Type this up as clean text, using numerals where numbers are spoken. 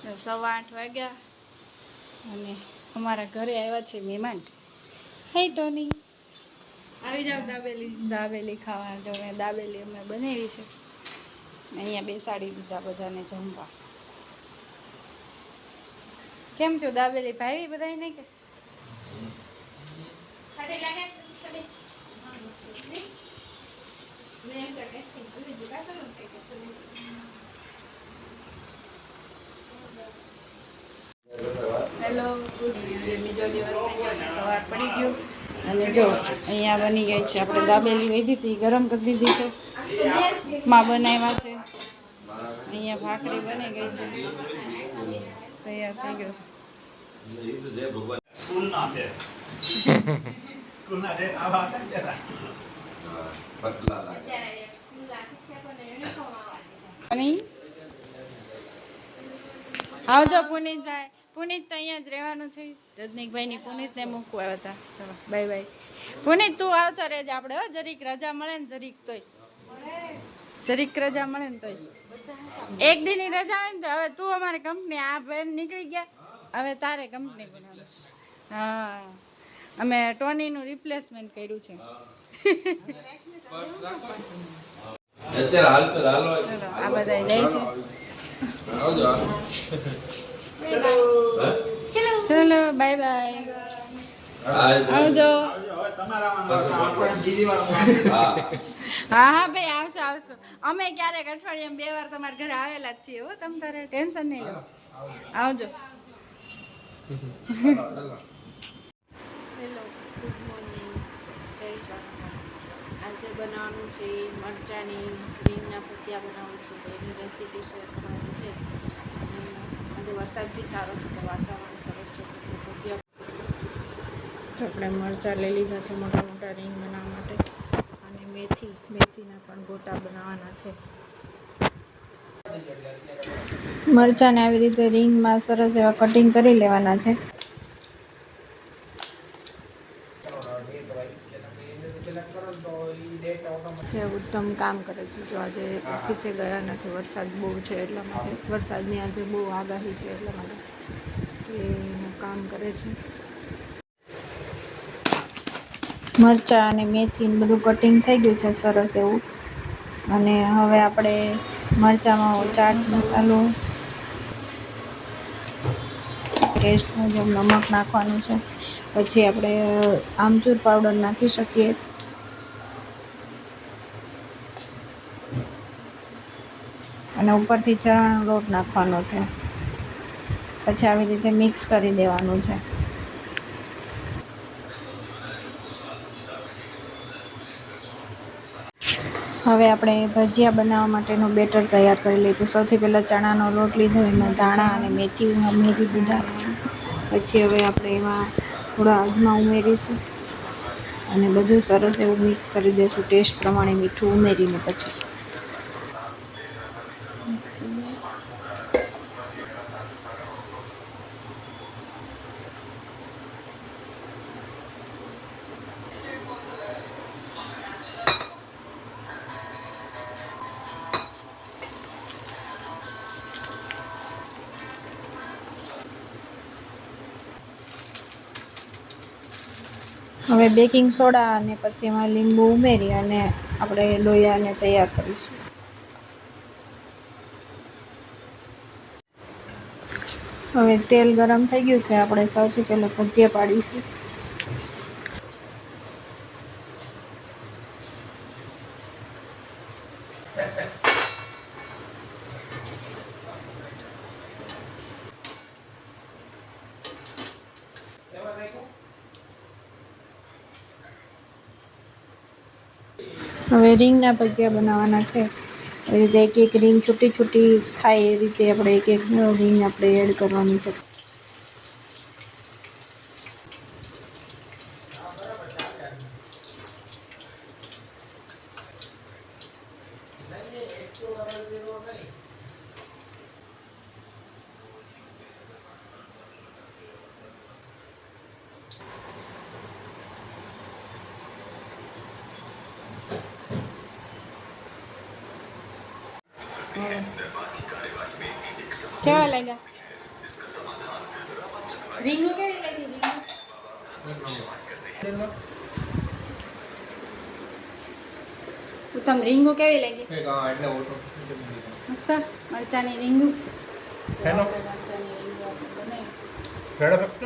8:15 વાગ્યા અને અમારા ઘરે આવ્યા છે મહેમાન. હાય ટોની, આવી જાવ દાબેલી ખાવા. જો મેં દાબેલી અમે બનાવી છે, અહીંયા બેસાડી દીધા બધાને જમવા. કેમ છો દાબેલી ભાવી બધાને કે હેલો બીજો દિવસ થઈ ગયો છે, સવાર પડી ગયું અને જો અહીંયા બની ગઈ છે. આપણે દાબેલી લીધી હતી, ગરમ કરી દીધી છે, માં બનાવ્યા છે. અહીંયા ભાખરી બની ગઈ છે, તૈયાર થઈ ગયો છે. આવજો પુનીતભાઈ. પુનીત તો અહીંયા જ રહેવાનું છે. રજનીકભાઈની પુનીતને મૂકવા આવ્યા હતા. ચલો બાય બાય. પુનીત તું આવતો રહેજે આપણે. હો જરીક રજા મળે ને જરીક રજા મળે ને તોય એક દીની રજા આવે ને તો હવે તું અમારી કંપની આ બેન નીકળી ગયા, હવે તારે કંપની બનાવવાનું છે. હા, અમે ટોનીનું રિપ્લેસમેન્ટ કર્યું છે. ચલો આ બધા જાય છે. ચલો બાય બાય. આવજો. હા ભાઈ આવશો. અમે ક્યારેક અઠવાડિયામાં 2 વાર તમારા ઘરે આવેલા જ છીએ. હો તમે તારે ટેન્શન નહીં લો. આવજો. હેલો, ગુડ મોર્નિંગ, જય સ્વામિનારાયણ. આજે બનાવવાનું છે મરચાંની રીંગના ભજીયા બનાવું છું, તો એની રેસીપી શેર કરવાની છે. આજે વરસાદ બી સારો છે, તો વાતાવરણ સરસ છે, તો ભજીયા. આપણે મરચાં લઈ લીધા છે મોટા મોટા રીંગ બનાવવા માટે, અને મેથીના પણ ગોટા બનાવવાના છે. મરચાંને આવી રીતે રીંગમાં સરસ એવા કટિંગ કરી લેવાના છે. ઉત્તમ કામ કરે છે. જો આજે ઓફિસે ગયા નથી, વરસાદ બહુ છે એટલા માટે, વરસાદની આજે બહુ આગાહી છે એટલા માટે એનું કામ કરે છે. મરચાં અને મેથી બધું કટિંગ થઈ ગયું છે સરસ એવું. અને હવે આપણે મરચાંમાં ચાટ મસાલો, ટેસ્ટ મુજબ નમક નાખવાનું છે. પછી આપણે આમચૂર પાવડર નાખી શકીએ. અને ઉપરથી ચણાનો લોટ નાખવાનો છે. પછી આવી રીતે મિક્સ કરી દેવાનું છે. હવે આપણે ભજીયા બનાવવા માટેનું બેટર તૈયાર કરી લીધું. સૌથી પહેલાં ચણાનો લોટ લીધો, એમાં ધાણા અને મેથી ઉમેરી દીધા. પછી હવે આપણે એમાં થોડા અજમા ઉમેરીશું અને બધું સરસ એવું મિક્સ કરી દઈશું. ટેસ્ટ પ્રમાણે મીઠું ઉમેરીને પછી હવે બેકિંગ સોડા અને પછી એમાં લીંબુ ઉમેરી અને આપણે લોયાને તૈયાર કરીશું. હવે તેલ ગરમ થઈ ગયું છે. આપણે સૌથી પહેલાં ભજીયા પાડીશું. હવે રીંગના ભજીયા બનાવવાના છે. એ રીતે એક રીંગ છૂટી થાય એ રીતે આપણે એક રીંગ આપણે એડ કરવાની છે. કેવા લાગ્યા? રીંગો કેવી લાગી રીંગો? ઉત્તમ રીંગો કેવી લાગી? મસ્ત મરચાની રીંગુ. હેલો. મરચાની રીંગુ આપણે બનાવી છે. રેડા પ્રશ્ન